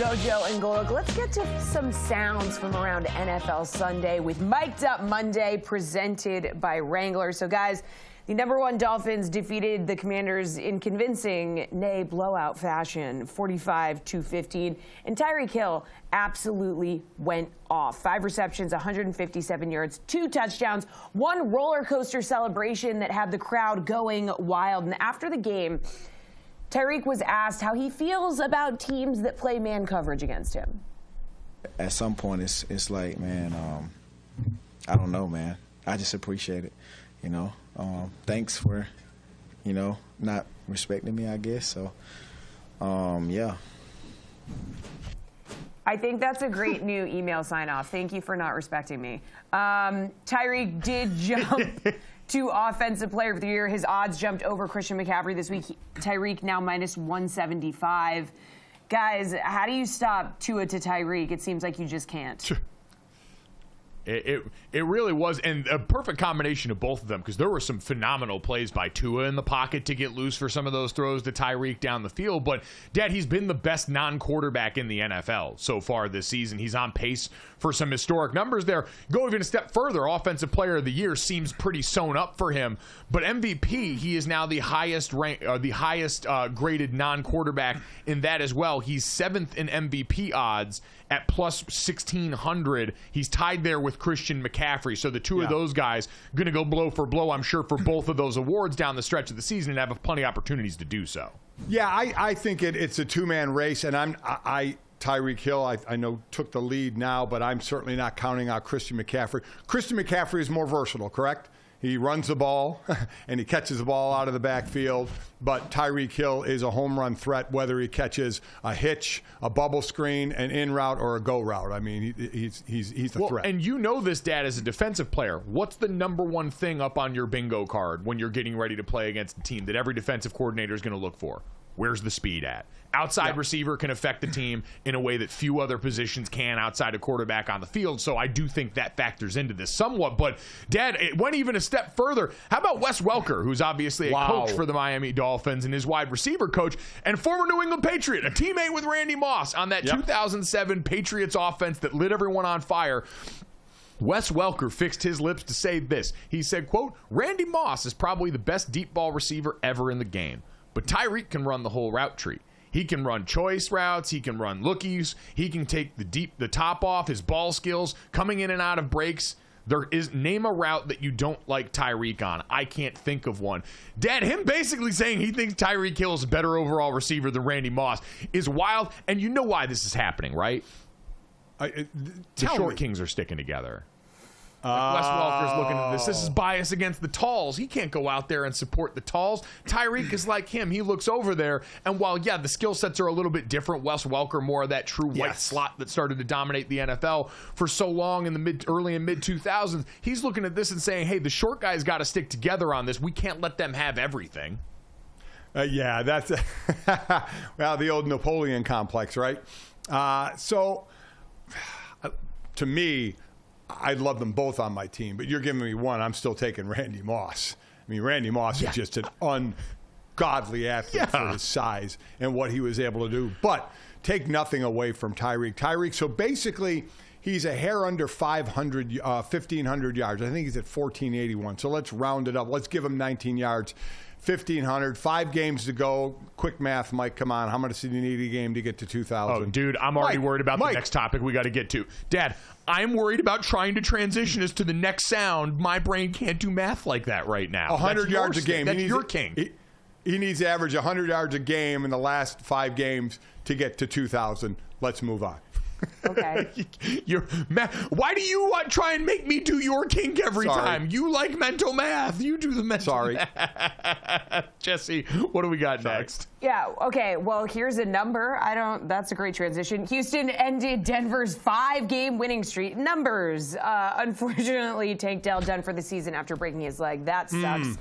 GoJo and Golic. Let's get to some sounds from around NFL Sunday with Mic'd Up Monday, presented by Wrangler. So, guys, the #1 Dolphins defeated the Commanders in convincing, nay, blowout fashion, 45-15. And Tyreek Hill absolutely went off. 5 receptions, 157 yards, 2 touchdowns, 1 roller coaster celebration that had the crowd going wild. And after the game, Tyreek was asked how he feels about teams that play man coverage against him. At some point, it's like, man, I don't know, man. I just appreciate it, you know. Thanks for, you know, not respecting me, I guess. So, yeah. I think that's a great new email sign-off. Thank you for not respecting me. Tyreek did jump to Offensive Player of the Year. His odds jumped over Christian McCaffrey this week. Tyreek now minus 175. Guys, how do you stop Tua to Tyreek? It seems like you just can't. It really was, and a perfect combination of both of them, because there were some phenomenal plays by Tua in the pocket to get loose for some of those throws to Tyreek down the field. But, Dad, he's been the best non-quarterback in the NFL so far this season. He's on pace for some historic numbers there. Go even a step further, Offensive Player of the Year seems pretty sewn up for him. But MVP, he is now the highest graded non-quarterback in that as well. He's 7th in MVP odds at plus 1,600. He's tied there with Christian McCaffrey. So the two of those guys going to go blow for blow, I'm sure, for both of those awards down the stretch of the season and have plenty of opportunities to do so. Yeah, I think it's a two-man race, and Tyreek Hill, I know, took the lead now, but I'm certainly not counting out Christian McCaffrey. Christian McCaffrey is more versatile, correct? He runs the ball, and he catches the ball out of the backfield. But Tyreek Hill is a home run threat, whether he catches a hitch, a bubble screen, an in route, or a go route. I mean, he's the threat. And you know this, Dad, as a defensive player. What's the #1 thing up on your bingo card when you're getting ready to play against a team that every defensive coordinator is going to look for? Where's the speed at? Outside receiver can affect the team in a way that few other positions can outside a quarterback on the field. So I do think that factors into this somewhat. But, Dad, it went even a step further. How about Wes Welker, who's obviously a coach for the Miami Dolphins and his wide receiver coach, and former New England Patriot, a teammate with Randy Moss on that 2007 Patriots offense that lit everyone on fire. Wes Welker fixed his lips to say this. He said, quote, "Randy Moss is probably the best deep ball receiver ever in the game. But Tyreek can run the whole route tree. He can run choice routes. He can run lookies. He can take the top off, his ball skills, coming in and out of breaks. Name a route that you don't like Tyreek on. I can't think of one." Dad, him basically saying he thinks Tyreek Hill is a better overall receiver than Randy Moss is wild. And you know why this is happening, right? The short kings are sticking together. Wes Welker's looking at this. This is bias against the talls. He can't go out there and support the talls. Tyreek is like him. He looks over there, and while, the skill sets are a little bit different, Wes Welker more of that true white slot that started to dominate the NFL for so long in the early and mid-2000s, he's looking at this and saying, hey, the short guys got to stick together on this. We can't let them have everything. That's well, the old Napoleon complex, right? To me, I'd love them both on my team, but you're giving me one. I'm still taking Randy Moss. I mean, Randy Moss is just an ungodly athlete for his size and what he was able to do. But take nothing away from Tyreek. So basically, he's a hair under 1,500 yards. I think he's at 1,481. So let's round it up. Let's give him 19 yards. 1,500, 5 games to go. Quick math, Mike, come on. How much do you need a game to get to 2,000? Oh, dude, I'm already worried about the next topic we got to get to. Dad, I'm worried about trying to transition us to the next sound. My brain can't do math like that right now. 100 yards a game. That's your king. He needs to average 100 yards a game in the last 5 games to get to 2,000. Let's move on. Okay. Why do you try and make me do your kink every time? You like mental math. You do the mental math. Jesse, what do we got next? Yeah, okay. Well, here's a number. That's a great transition. Houston ended Denver's 5-game winning streak. Numbers. Unfortunately, Tank Dell done for the season after breaking his leg. That sucks.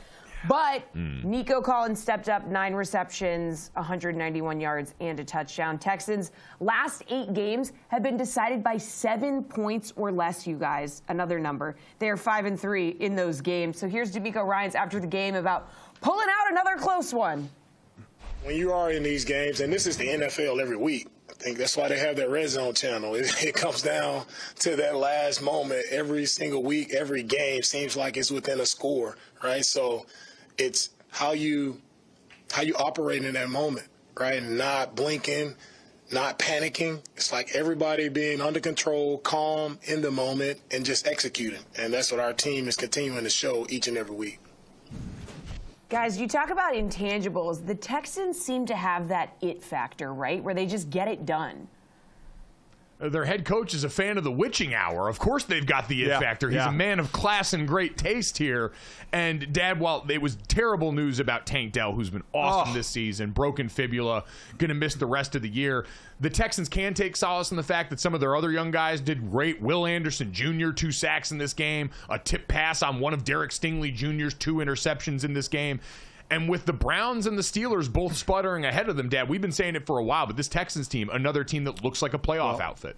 But Nico Collins stepped up, 9 receptions, 191 yards, and a touchdown. Texans' last 8 games have been decided by 7 points or less, you guys. Another number. They are 5-3 in those games. So here's Demeco Ryan's after the game about pulling out another close one. When you are in these games, and this is the NFL every week, think that's why they have that red zone channel. It comes down to that last moment every single week. Every game seems like it's within a score, right? So it's how you operate in that moment, right? And not blinking, not panicking. It's like everybody being under control, calm in the moment, and just executing. And that's what our team is continuing to show each and every week. Guys, you talk about intangibles. The Texans seem to have that it factor, right? Where they just get it done. Their head coach is a fan of the witching hour. Of course they've got the it factor. He's a man of class and great taste here. And, Dad, while it was terrible news about Tank Dell, who's been awesome this season, broken fibula, going to miss the rest of the year, the Texans can take solace in the fact that some of their other young guys did great. Will Anderson Jr., 2 sacks in this game, a tip pass on one of Derek Stingley Jr.'s 2 interceptions in this game. And with the Browns and the Steelers both sputtering ahead of them, Dad, we've been saying it for a while, but this Texans team, another team that looks like a playoff outfit.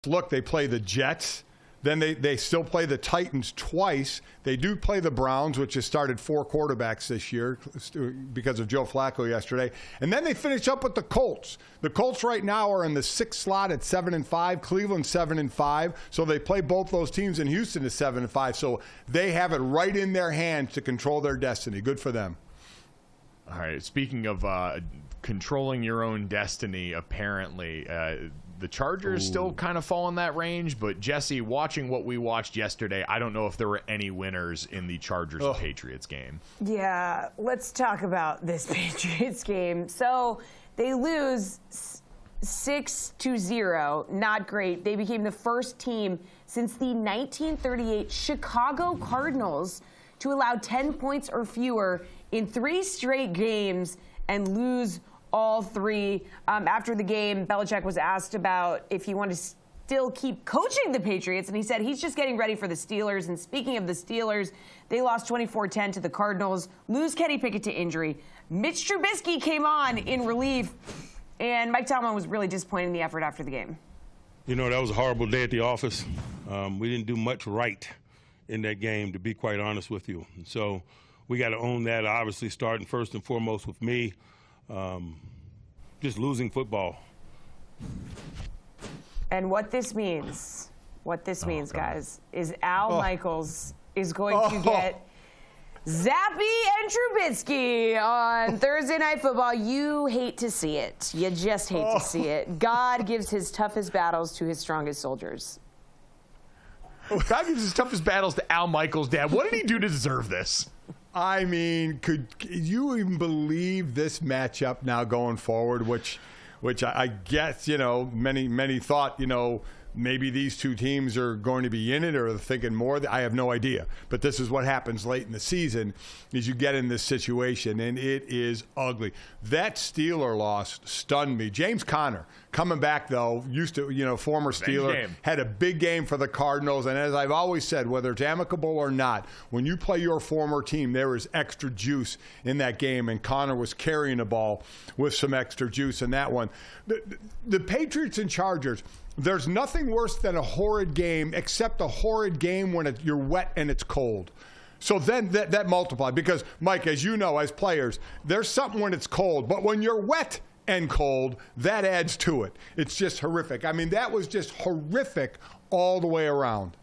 Look, they play the Jets. Then they still play the Titans twice. They do play the Browns, which has started 4 quarterbacks this year because of Joe Flacco yesterday. And then they finish up with the Colts. The Colts right now are in the 6th slot at 7-5. Cleveland 7-5. So they play both those teams, and Houston is 7-5. So they have it right in their hands to control their destiny. Good for them. All right. Speaking of controlling your own destiny, apparently, the Chargers still kind of fall in that range. But, Jesse, watching what we watched yesterday, I don't know if there were any winners in the Chargers-Patriots game. Yeah, let's talk about this Patriots game. So they lose 6-0. Not great. They became the first team since the 1938 Chicago Cardinals to allow 10 points or fewer in 3 straight games and lose all 3. After the game, Belichick was asked about if he wanted to still keep coaching the Patriots, and he said he's just getting ready for the Steelers. And speaking of the Steelers, they lost 24-10 to the Cardinals, lose Kenny Pickett to injury. Mitch Trubisky came on in relief, and Mike Tomlin was really disappointed in the effort after the game. You know, that was a horrible day at the office. We didn't do much right in that game, to be quite honest with you. And so we got to own that, obviously, starting first and foremost with me. Just losing football. And what this means, guys, is Al Michaels is going to get Zappy and Trubisky on Thursday Night Football. You hate to see it. You just hate to see it. God gives his toughest battles to his strongest soldiers. God gives his toughest battles to Al Michaels, Dad. What did he do to deserve this? I mean, could you even believe this matchup now going forward, which I guess, you know, many thought, you know, maybe these two teams are going to be in it or thinking more. I have no idea. But this is what happens late in the season is you get in this situation, and it is ugly. That Steeler loss stunned me. James Conner, coming back, though, used to, you know, former Steeler, had a big game for the Cardinals. And as I've always said, whether it's amicable or not, when you play your former team, there is extra juice in that game. And Conner was carrying the ball with some extra juice in that one. The Patriots and Chargers, there's nothing worse than a horrid game except a horrid game when you're wet and it's cold. So then that multiplies. Because, Mike, as you know, as players, there's something when it's cold. But when you're wet and cold, that adds to it. It's just horrific. I mean, that was just horrific all the way around.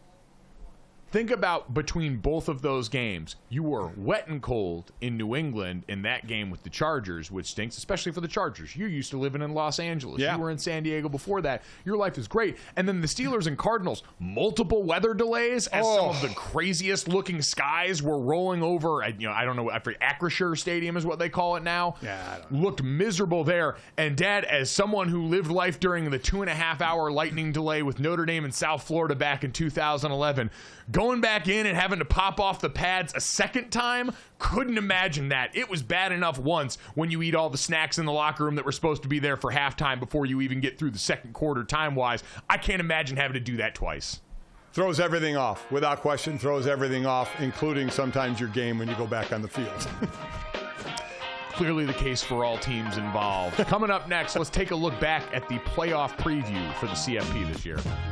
Think about between both of those games. You were wet and cold in New England in that game with the Chargers, which stinks, especially for the Chargers. You're used to living in Los Angeles. Yeah. You were in San Diego before that. Your life is great. And then the Steelers and Cardinals, multiple weather delays as some of the craziest looking skies were rolling over. I don't know, after Acrisure Stadium is what they call it now. Yeah, I don't know. Looked miserable there. And, Dad, as someone who lived life during the 2.5-hour lightning delay with Notre Dame in South Florida back in 2011, going back in and having to pop off the pads a second time, couldn't imagine that. It was bad enough once when you eat all the snacks in the locker room that were supposed to be there for halftime before you even get through the second quarter time-wise. I can't imagine having to do that twice. Throws everything off. Without question, throws everything off, including sometimes your game when you go back on the field. Clearly the case for all teams involved. Coming up next, let's take a look back at the playoff preview for the CFP this year.